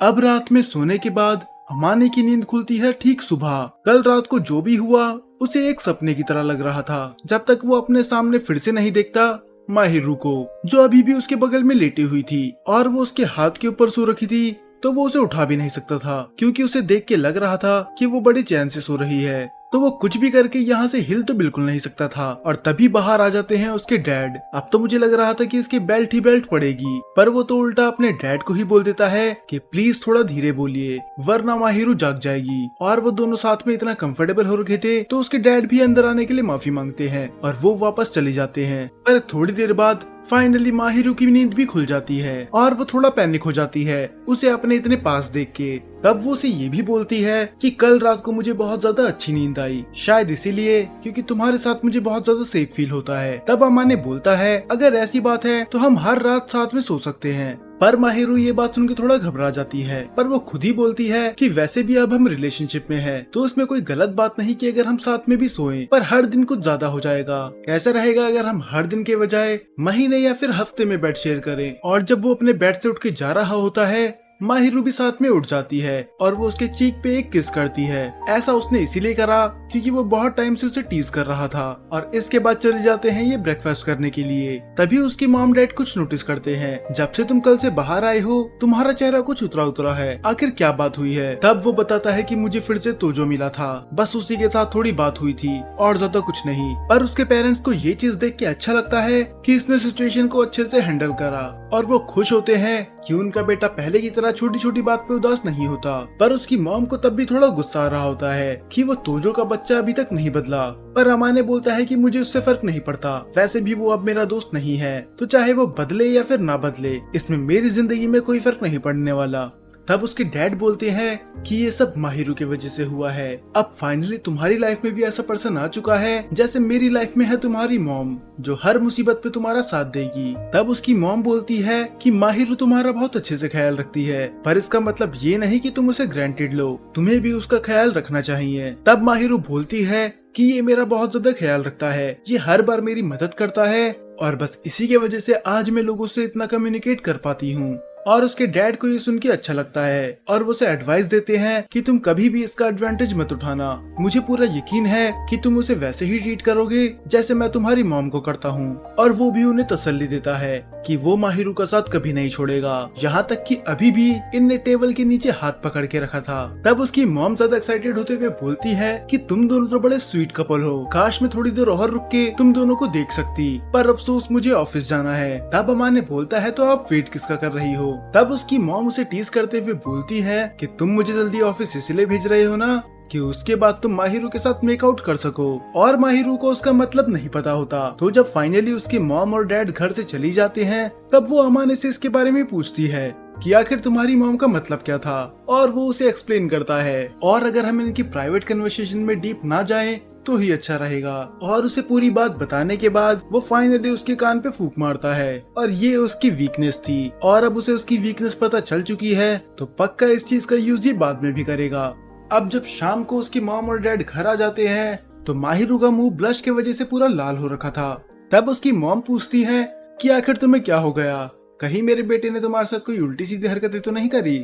अब रात में सोने के बाद अमाने की नींद खुलती है ठीक सुबह। कल रात को जो भी हुआ उसे एक सपने की तरह लग रहा था, जब तक वो अपने सामने फिर से नहीं देखता माहिरू को, जो अभी भी उसके बगल में लेटी हुई थी और वो उसके हाथ के ऊपर सो रखी थी। तो वो उसे उठा भी नहीं सकता था, क्योंकि उसे देख के लग रहा था कि वो बड़े चैन से सो रही है। तो वो कुछ भी करके यहाँ से हिल तो बिल्कुल नहीं सकता था। और तभी बाहर आ जाते हैं उसके डैड। अब तो मुझे लग रहा था कि इसकी बेल्ट ही बेल्ट पड़ेगी, पर वो तो उल्टा अपने डैड को ही बोल देता है कि प्लीज थोड़ा धीरे बोलिए वरना माहिरू जाग जाएगी। और वो दोनों साथ में इतना कंफर्टेबल हो रखे थे, तो उसके डैड भी अंदर आने के लिए माफी मांगते हैं और वो वापस चले जाते हैं। पर थोड़ी देर बाद फाइनली माहिरू की नींद भी खुल जाती है और वो थोड़ा पैनिक हो जाती है उसे अपने इतने पास देख के। तब वो उसे ये भी बोलती है कि कल रात को मुझे बहुत ज्यादा अच्छी नींद आई, शायद इसीलिए क्योंकि तुम्हारे साथ मुझे बहुत ज्यादा सेफ फील होता है। तब अमाने बोलता है अगर ऐसी बात है तो हम हर रात साथ में सो सकते हैं। पर माहिरू ये बात सुनकर थोड़ा घबरा जाती है, पर वो खुद ही बोलती है कि वैसे भी अब हम रिलेशनशिप में हैं, तो उसमें कोई गलत बात नहीं कि अगर हम साथ में भी सोएं, पर हर दिन कुछ ज्यादा हो जाएगा। कैसा रहेगा अगर हम हर दिन के बजाय महीने या फिर हफ्ते में बेड शेयर करें। और जब वो अपने बेड से उठ के जा रहा होता है, माहिरू भी साथ में उठ जाती है और वो उसके चीक पे एक किस करती है। ऐसा उसने इसीलिए करा क्योंकि वो बहुत टाइम से उसे टीज कर रहा था। और इसके बाद चले जाते हैं ये ब्रेकफास्ट करने के लिए। तभी उसकी मॉम डैड कुछ नोटिस करते हैं, जब से तुम कल से बाहर आए हो तुम्हारा चेहरा कुछ उतरा उतरा है, आखिर क्या बात हुई है। तब वो बताता है कि मुझे फिर से तोजो मिला था, बस उसी के साथ थोड़ी बात हुई थी और ज्यादा कुछ नहीं। पर उसके पेरेंट्स को ये चीज देख के अच्छा लगता है कि इसने सिचुएशन को अच्छे से हैंडल करा और वो खुश होते हैं कि उनका बेटा पहले की तरह छोटी छोटी बात पे उदास नहीं होता। पर उसकी मॉम को तब भी थोड़ा गुस्सा आ रहा होता है कि वो तोजो का बच्चा अभी तक नहीं बदला। पर अमाने बोलता है कि मुझे उससे फर्क नहीं पड़ता, वैसे भी वो अब मेरा दोस्त नहीं है, तो चाहे वो बदले या फिर ना बदले इसमें मेरी जिंदगी में कोई फर्क नहीं पड़ने वाला। तब उसके डैड बोलते हैं कि ये सब माहिरू की वजह से हुआ है। अब फाइनली तुम्हारी लाइफ में भी ऐसा पर्सन आ चुका है जैसे मेरी लाइफ में है तुम्हारी मॉम, जो हर मुसीबत पे तुम्हारा साथ देगी। तब उसकी मॉम बोलती है कि माहिरू तुम्हारा बहुत अच्छे से ख्याल रखती है, पर इसका मतलब ये नहीं कि तुम उसे ग्रांटेड लो, तुम्हें भी उसका ख्याल रखना चाहिए। तब माहिरू बोलती है कि ये मेरा बहुत ज्यादा ख्याल रखता है, ये हर बार मेरी मदद करता है और बस इसी के वजह से आज मैं लोगों से इतना कम्युनिकेट कर पाती हूँ। और उसके डैड को ये सुन के अच्छा लगता है और वो उसे एडवाइस देते हैं कि तुम कभी भी इसका एडवांटेज मत उठाना, मुझे पूरा यकीन है कि तुम उसे वैसे ही ट्रीट करोगे जैसे मैं तुम्हारी मॉम को करता हूँ। और वो भी उन्हें तसल्ली देता है कि वो माहिरू का साथ कभी नहीं छोड़ेगा, यहाँ तक कि अभी भी इनने टेबल के नीचे हाथ पकड़ के रखा था। तब उसकी मॉम ज्यादा एक्साइटेड होते हुए बोलती है कि तुम दोनों तो बड़े स्वीट कपल हो, काश मैं थोड़ी देर और रुक के तुम दोनों को देख सकती, पर अफसोस मुझे ऑफिस जाना है। तब अमाने बोलता है तो आप वेट किसका कर रही हो। तब उसकी मॉम उसे टीज करते हुए बोलती है कि तुम मुझे जल्दी ऑफिस इसलिए भेज रहे हो ना कि उसके बाद तुम माहिरू के साथ मेकआउट कर सको। और माहिरू को उसका मतलब नहीं पता होता। तो जब फाइनली उसकी मॉम और डैड घर से चली जाते हैं, तब वो अमाने से इसके बारे में पूछती है कि आखिर तुम्हारी मॉम का मतलब क्या था, और वो उसे एक्सप्लेन करता है। और अगर हम इनकी प्राइवेट कन्वर्सेशन में डीप ना जाएं तो ही अच्छा रहेगा। और उसे पूरी बात बताने के बाद वो फाइनली उसके कान पे फूंक मारता है और ये उसकी वीकनेस थी। और अब उसे उसकी वीकनेस पता चल चुकी है, तो पक्का इस चीज का यूज ये बाद में भी करेगा। अब जब शाम को उसकी मॉम और डैड घर आ जाते हैं, तो माहिरू का मुंह ब्लश की वजह से पूरा लाल हो रखा था। तब उसकी मॉम पूछती है कि आखिर तुम्हें क्या हो गया, कहीं मेरे बेटे ने तुम्हारे साथ कोई उल्टी सीधी हरकतें तो नहीं करी।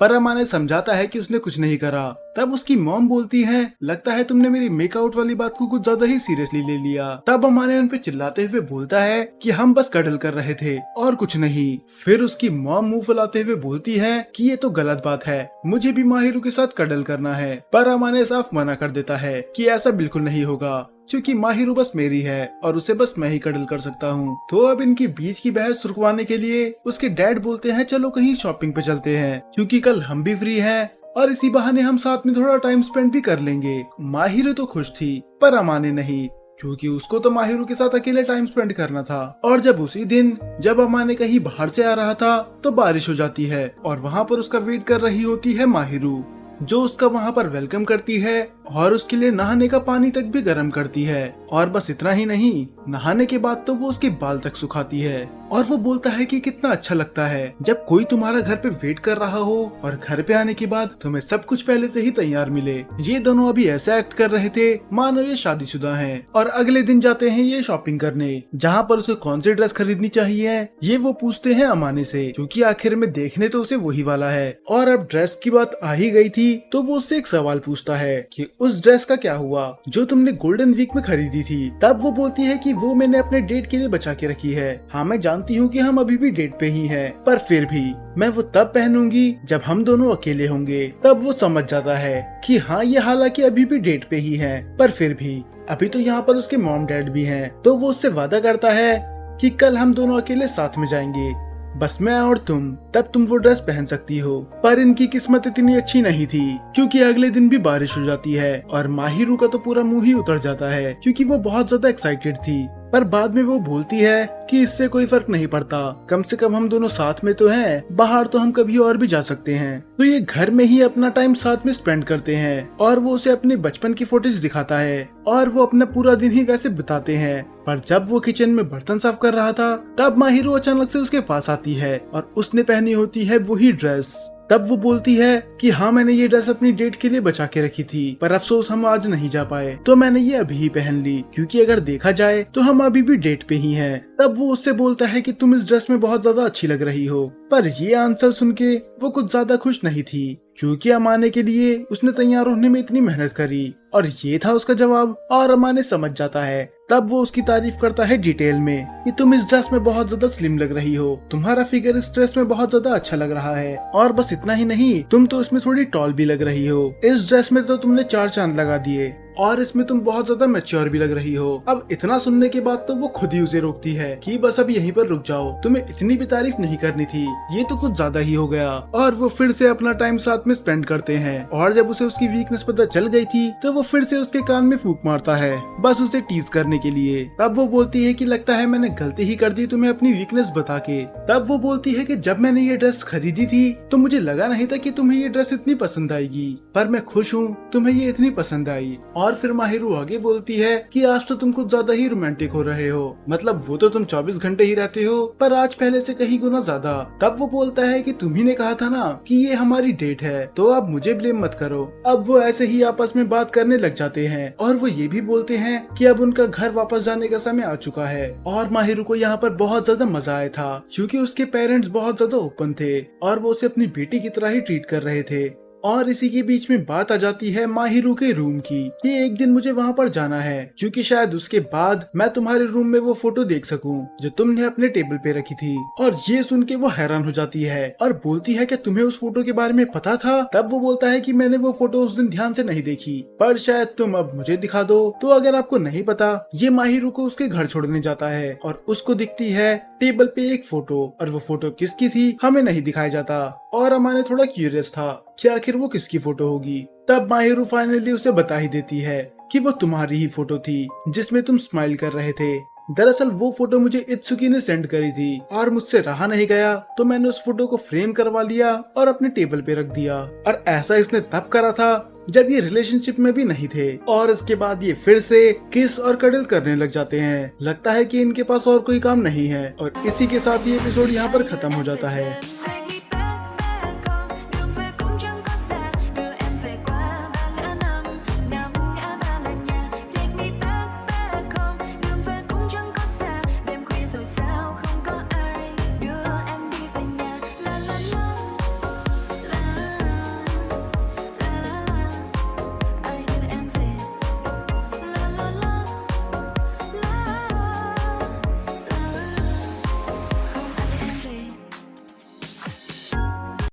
पर अमाने समझाता है कि उसने कुछ नहीं करा। तब उसकी मॉम बोलती है लगता है तुमने मेरी मेकआउट वाली बात को कुछ ज्यादा ही सीरियसली ले लिया। तब अमाने उन पे चिल्लाते हुए बोलता है कि हम बस कटल कर रहे थे और कुछ नहीं। फिर उसकी मॉम मुंह फुलाते हुए बोलती है कि ये तो गलत बात है, मुझे भी माहिरू के साथ कटल करना है। पर अमाने साफ मना कर देता है कि ऐसा बिल्कुल नहीं होगा, क्योंकि माहिरू बस मेरी है और उसे बस मैं ही कटल कर सकता हूँ। तो अब इनकी बीच की बहस रुकवाने के लिए उसके डैड बोलते हैं चलो कहीं शॉपिंग पे चलते हैं, क्योंकि कल हम भी फ्री हैं और इसी बहाने हम साथ में थोड़ा टाइम स्पेंड भी कर लेंगे। माहिरू तो खुश थी, पर अमाने नहीं, क्योंकि उसको तो माहिरू के साथ अकेले टाइम स्पेंड करना था। और जब उसी दिन जब अमाने कहीं बाहर से आ रहा था, तो बारिश हो जाती है और वहाँ पर उसका वेट कर रही होती है माहिरू, जो उसका वहाँ पर वेलकम करती है और उसके लिए नहाने का पानी तक भी गर्म करती है। और बस इतना ही नहीं, नहाने के बाद तो वो उसके बाल तक सुखाती है। और वो बोलता है कि कितना अच्छा लगता है जब कोई तुम्हारा घर पे वेट कर रहा हो और घर पे आने के बाद तुम्हें सब कुछ पहले से ही तैयार मिले। ये दोनों अभी ऐसा एक्ट कर रहे थे मानो ये शादीशुदा हैं। और अगले दिन जाते हैं ये शॉपिंग करने, जहाँ पर उसे कौन सी ड्रेस खरीदनी चाहिए ये वो पूछते हैं अमाने से, क्योंकि आखिर में देखने तो उसे वही वाला है। और अब ड्रेस की बात आ ही गई थी तो वो उससे एक सवाल पूछता है कि उस ड्रेस का क्या हुआ जो तुमने गोल्डन वीक में खरीदी थी। तब वो बोलती है कि वो मैंने अपने डेट के लिए बचा के रखी है। हाँ, मैं जानती हूँ कि हम अभी भी डेट पे ही हैं, पर फिर भी मैं वो तब पहनूंगी जब हम दोनों अकेले होंगे। तब वो समझ जाता है कि हाँ, ये हालांकि अभी भी डेट पे ही है, पर फिर भी अभी तो यहाँ पर उसके मॉम डैड भी हैं। तो वो उससे वादा करता है कि कल हम दोनों अकेले साथ में जाएंगे, बस मैं और तुम, तब तुम वो ड्रेस पहन सकती हो। पर इनकी किस्मत इतनी अच्छी नहीं थी, क्योंकि अगले दिन भी बारिश हो जाती है और माहिरू का तो पूरा मुंह ही उतर जाता है, क्योंकि वो बहुत ज्यादा एक्साइटेड थी। पर बाद में वो बोलती है कि इससे कोई फर्क नहीं पड़ता, कम से कम हम दोनों साथ में तो हैं, बाहर तो हम कभी और भी जा सकते हैं। तो ये घर में ही अपना टाइम साथ में स्पेंड करते हैं और वो उसे अपने बचपन की फोटोज दिखाता है और वो अपना पूरा दिन ही वैसे बिताते हैं। पर जब वो किचन में बर्तन साफ कर रहा था तब माहिरू अचानक से उसके पास आती है और उसने पहनी होती है वही ड्रेस। तब वो बोलती है कि हाँ, मैंने ये ड्रेस अपनी डेट के लिए बचा के रखी थी, पर अफसोस हम आज नहीं जा पाए, तो मैंने ये अभी ही पहन ली, क्योंकि अगर देखा जाए तो हम अभी भी डेट पे ही हैं। तब वो उससे बोलता है कि तुम इस ड्रेस में बहुत ज्यादा अच्छी लग रही हो। पर ये आंसर सुन के वो कुछ ज्यादा खुश नहीं थी, क्योंकि अमाने के लिए उसने तैयार होने में इतनी मेहनत करी, और ये था उसका जवाब। और अमाने समझ जाता है। तब वो उसकी तारीफ करता है डिटेल में कि तुम इस ड्रेस में बहुत ज्यादा स्लिम लग रही हो, तुम्हारा फिगर इस ड्रेस में बहुत ज्यादा अच्छा लग रहा है, और बस इतना ही नहीं, तुम तो इसमें थोड़ी टॉल भी लग रही हो। इस ड्रेस में तो तुमने 4 चांद लगा दिए, और इसमें तुम बहुत ज्यादा मैच्योर भी लग रही हो। अब इतना सुनने के बाद तो वो खुद ही उसे रोकती है कि बस अब यहीं पर रुक जाओ, तुम्हें इतनी भी तारीफ नहीं करनी थी, ये तो कुछ ज्यादा ही हो गया। और वो फिर से अपना टाइम साथ में स्पेंड करते हैं। और जब उसे उसकी वीकनेस पता चल गई थी तो वो फिर से उसके कान में फूंक मारता है, बस उसे टीज करने के लिए। तब वो बोलती है कि लगता है मैंने गलती ही कर दी तुम्हें अपनी वीकनेस बता के। तब वो बोलती है कि जब मैंने ये ड्रेस खरीदी थी तो मुझे लगा नहीं था कि तुम्हें ये ड्रेस इतनी पसंद आएगी, पर मैं खुश हूँ तुम्हें ये इतनी पसंद आई। और फिर माहिरू आगे बोलती है कि आज तो तुम कुछ ज्यादा ही रोमांटिक हो रहे हो, मतलब वो तो तुम 24 घंटे ही रहते हो, पर आज पहले से कहीं गुना ज्यादा। तब वो बोलता है कि तुम्ही ने कहा था ना कि ये हमारी डेट है, तो अब मुझे ब्लेम मत करो। अब वो ऐसे ही आपस में बात करने लग जाते हैं, और वो ये भी बोलते हैं कि अब उनका घर वापस जाने का समय आ चुका है। और माहिरू को यहाँ पर बहुत ज्यादा मजा आया था, क्योंकि उसके पेरेंट्स बहुत ज्यादा ओपन थे और वो उसे अपनी बेटी की तरह ही ट्रीट कर रहे थे। और इसी के बीच में बात आ जाती है माहिरू के रूम की कि एक दिन मुझे वहाँ पर जाना है, क्योंकि शायद उसके बाद मैं तुम्हारे रूम में वो फोटो देख सकूं जो तुमने अपने टेबल पे रखी थी। और ये सुन के वो हैरान हो जाती है और बोलती है कि तुम्हें उस फोटो के बारे में पता था। तब वो बोलता है कि मैंने वो फोटो उस दिन ध्यान से नहीं देखी, पर शायद तुम अब मुझे दिखा दो। तो अगर आपको नहीं पता, ये माहिरू को उसके घर छोड़ने जाता है और उसको दिखती है टेबल पे एक फोटो, और वो फोटो किसकी थी हमें नहीं दिखाया जाता। और अमाने थोड़ा क्यूरियस था कि आखिर वो किसकी फोटो होगी। तब माहिरू फाइनली उसे बता ही देती है कि वो तुम्हारी ही फोटो थी जिसमें तुम स्माइल कर रहे थे। दरअसल वो फोटो मुझे इत्सुकी ने सेंड करी थी और मुझसे रहा नहीं गया, तो मैंने उस फोटो को फ्रेम करवा लिया और अपने टेबल पे रख दिया। और ऐसा इसने तब करा था जब ये रिलेशनशिप में भी नहीं थे। और इसके बाद ये फिर से किस और कडल करने लग जाते हैं। लगता है कि इनके पास और कोई काम नहीं है। और इसी के साथ ये एपिसोड यहाँ पर खत्म हो जाता है।